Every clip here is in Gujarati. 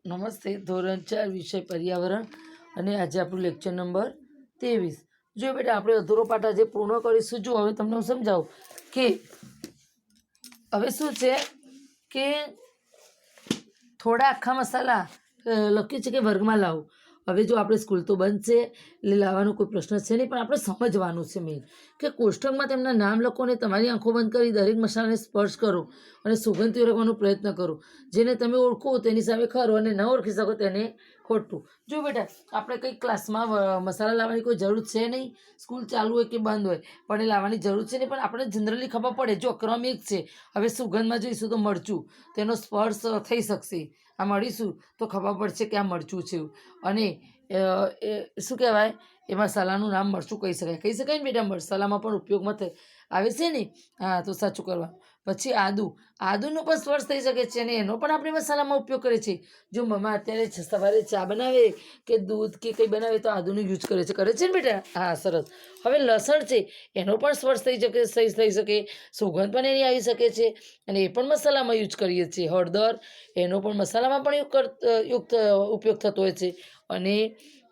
નમસ્તે. ધોરણ 4 વિષય પર્યાવરણ અને આજે આપણું લેક્ચર નંબર 23. જો બેટા આપણે અધૂરો પાઠ આજે પૂર્ણ કરીશું. જો હવે તમને હું સમજાવું કે હવે શું છે કે થોડા આખા મસાલા લખ્યું છે કે વર્ગમાં લાવો. હવે જો આપણે સ્કૂલ તો બંધ છે એટલે લાવવાનો કોઈ પ્રશ્ન છે નહીં, પણ આપણે સમજવાનું છે મેઇન કે કોષ્ટકમાં તેમના નામ લખો અને તમારી આંખો બંધ કરી દરેક મસાલાને સ્પર્શ કરો અને સુગંધી ઓળખવાનો પ્રયત્ન કરો. જેને તમે ઓળખો તેની સામે ખરું અને ન ઓળખી શકો તેને ખોટું. જો બેટા આપણે કંઈક ક્લાસમાં મસાલા લાવવાની કોઈ જરૂર છે નહીં, સ્કૂલ ચાલુ હોય કે બંધ હોય પણ એ લાવવાની જરૂર છે નહીં, પણ આપણે જનરલી ખબર પડે. જો ક્રમ એક છે. હવે સુગંધમાં જોઈશું તો મરચું, તેનો સ્પર્શ થઈ શકશે. આ મળીશું તો ખબર પડશે કે આ મરચું છે. અને શું કહેવાય એ મસાલાનું નામ મરચું કહી શકાય ને બેટા. મસાલામાં પણ ઉપયોગમાં આવે છે ને. હા, તો સાચું કરવાનું. પછી આદુનો પણ સ્પર્શ થઈ શકે છે અને એનો પણ આપણે મસાલામાં ઉપયોગ કરીએ છીએ. જો મમ્મા અત્યારે સવારે ચા બનાવે કે દૂધ કે કંઈ બનાવે તો આદુનો યુઝ કરે છે ને બેટા. હા, સરસ. હવે લસણ છે એનો પણ સ્પર્શ થઈ શકે, સુગંધ પણ એની આવી શકે છે અને એ પણ મસાલામાં યુઝ કરીએ છીએ. હળદર એનો પણ મસાલામાં પણ ઉપયોગ થતો હોય છે અને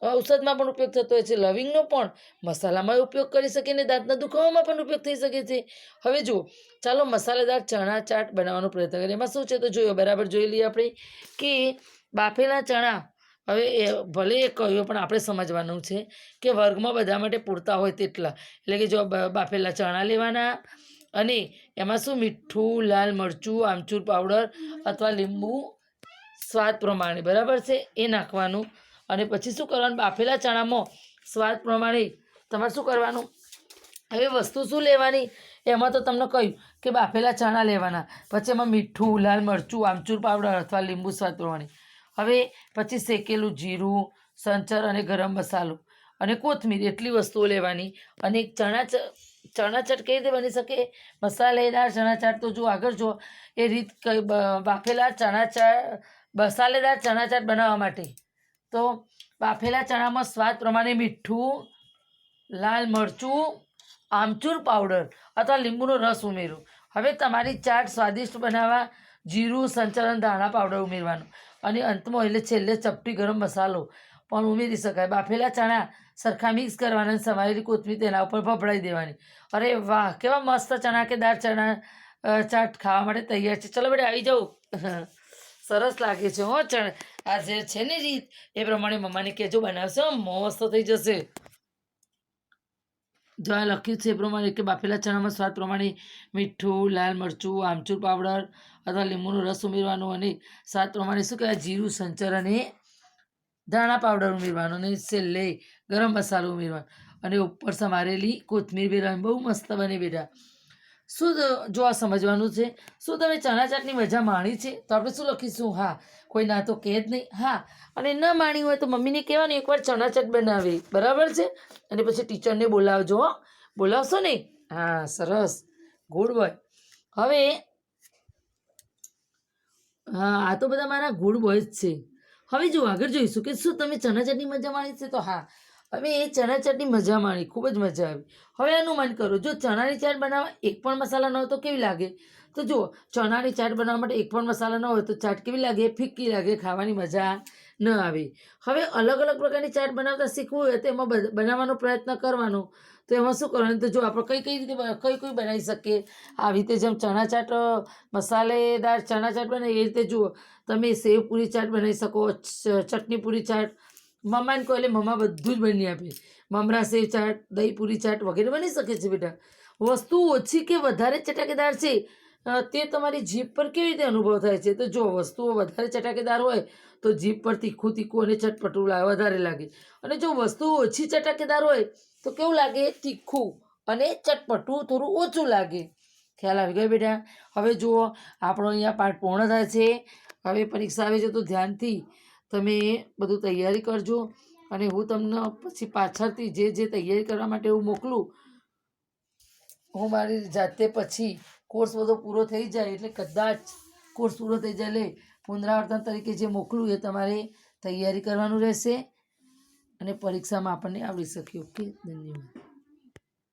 ઔષધમાં પણ ઉપયોગ થતો હોય છે. લવિંગનો પણ મસાલામાં ઉપયોગ કરી શકીએ અને દાંતના દુખાવામાં પણ ઉપયોગ થઈ શકે છે. હવે જુઓ, ચાલો મસાલેદાર ચણા ચાટ બનાવવાનો પ્રયત્ન કરીએ. એમાં શું છે તો બરાબર જોઈ લઈએ આપણે કે બાફેલા ચણા. હવે ભલે એ કહ્યું પણ આપણે સમજવાનું છે કે વર્ગમાં બધા માટે પૂરતા હોય તેટલા. એટલે કે જો બાફેલા ચણા લેવાના અને એમાં શું મીઠું, લાલ મરચું, આમચૂર પાવડર અથવા લીંબુ સ્વાદ પ્રમાણે બરાબર છે એ નાખવાનું. અને પછી શું કરવાનું, બાફેલા ચણામાં સ્વાદ પ્રમાણે તમારે શું કરવાનું. હવે વસ્તુ શું લેવાની એમાં તો તમને કહ્યું કે બાફેલા ચણા લેવાના, પછી એમાં મીઠું, લાલ મરચું, આમચૂર પાવડર અથવા લીંબુ સ્વાદ પ્રમાણે. હવે પછી શેકેલું જીરું, સંચર અને ગરમ મસાલો અને કોથમીર એટલી વસ્તુઓ લેવાની. અને ચણા ચાટ કઈ રીતે બની શકે? મસાલેદાર ચણા ચાટ તો જો આગળ જો એ રીત બાફેલા મસાલેદાર ચણા ચાટ બનાવવા માટે તો બાફેલા ચણામાં સ્વાદ પ્રમાણે મીઠું, લાલ મરચું, આમચૂર પાવડર અથવા લીંબુનો રસ ઉમેરો. હવે તમારી ચાટ સ્વાદિષ્ટ બનાવવા જીરું, સંચર અને ધાણા પાવડર ઉમેરવાનું. અને અંતમાં એટલે છેલ્લે ચપટી ગરમ મસાલો પણ ઉમેરી શકાય. બાફેલા ચણા સરખા મિક્સ કરવાના અને સમારેલી કોથમીર તેના ઉપર ભભરાઈ દેવાની. અરે વાહ, કેવા મસ્ત ચણા કે દાળ ચણા ચાટ ખાવા માટે તૈયાર છે. ચલો બેટા આવી જાઓ. સરસ લાગે છે હો. આ જે છે ને રીત એ પ્રમાણે મમ્માને કહેજો બનાવશે, મસ્ત થઈ જશે. જો આ લખ્યું છે એ પ્રમાણે કે બાફેલા ચણામાં સ્વાદ પ્રમાણે મીઠું, લાલ મરચું, આમચૂર પાવડર અથવા લીંબુનો રસ ઉમેરવાનો અને સ્વાદ પ્રમાણે શું કહેવાય જીરું, સંચર અને ધાણા પાવડર ઉમેરવાનો અને છેલ્લે ગરમ મસાલો ઉમેરવાનો અને ઉપર સમારેલી કોથમીર ઉમેરવાની. બહુ મસ્ત બને બેટા. શું જો આ સમજવાનું છે. શું તમે ચણા ચાટની મજા માણી છે? તો આપણે શું લખીશું? હા. કોઈ ના તો કહે જ નહીં. હા, અને ન માણી હોય તો મમ્મીને કહેવાનું એકવાર ચણા ચાટ બનાવે. બરાબર છે. અને પછી ટીચરને બોલાવજો. બોલાવશો ને? હા, સરસ. Good boy. હવે હા, આ તો બધા મારા ગુડ બોય જ છે. હવે જો આગળ જોઈશું કે શું તમે ચણા ચાટની મજા માણી છે? તો હા, હવે એ ચણા ચાટની મજા માણી, ખૂબ જ મજા આવી. હવે અનુમાન કરો, જો ચણાની ચાટ બનાવવા એક પણ મસાલા ન હોય તો કેવી લાગે? તો જુઓ, ચણાની ચાટ બનાવવા માટે એક પણ મસાલા ન હોય તો ચાટ કેવી લાગે? ફિક્કી લાગે, ખાવાની મજા ન આવે. હવે અલગ અલગ પ્રકારની ચાટ બનાવતા શીખવું હોય તો એમાં બનાવવાનો પ્રયત્ન કરવાનો. તો એમાં શું કરવાનું? તો જો આપણે કઈ રીતે કઈ બનાવી શકીએ આવી રીતે. જેમ ચણા ચાટ મસાલેદાર ચણા ચાટ બને એ રીતે જુઓ તમે સેવ પૂરી ચાટ બનાવી શકો, ચટણી પૂરી ચાટ. મમ્માને કહો એટલે મમ્મા બધું જ બની આપે. મમરા સેવ ચાટ, દહીં પૂરી ચાટ વગેરે બની શકે છે બેટા. વસ્તુ ઓછી કે વધારે ચટાકેદાર છે તે તમારી જીભ પર કેવી રીતે અનુભવ થાય છે? તો જો વસ્તુઓ વધારે ચટાકેદાર હોય તો જીભ પર તીખું તીખું અને ચટપટું વધારે લાગે. અને જો વસ્તુ ઓછી ચટાકેદાર હોય તો કેવું લાગે? તીખું અને ચટપટું થોડું ઓછું લાગે. ખ્યાલ આવી ગયો બેટા? હવે જુઓ, આપણો અહીંયા પાઠ પૂર્ણ થાય છે. હવે પરીક્ષા આવે છે તો ધ્યાનથી તમે બધું તૈયારી કરજો. અને હું તમને પછી પાછળથી જે તૈયારી કરવા માટે હું મોકલું, હું મારી જાતે પછી કોર્સ બધો પૂરો થઈ જાય એટલે કદાચ કોર્સ પૂરો થઈ જાય એટલે પુનરાવર્તન તરીકે જે મોકલું એ તમારે તૈયારી કરવાનું રહેશે અને પરીક્ષામાં આપણને આવડી શકે. ઓકે, ધન્યવાદ.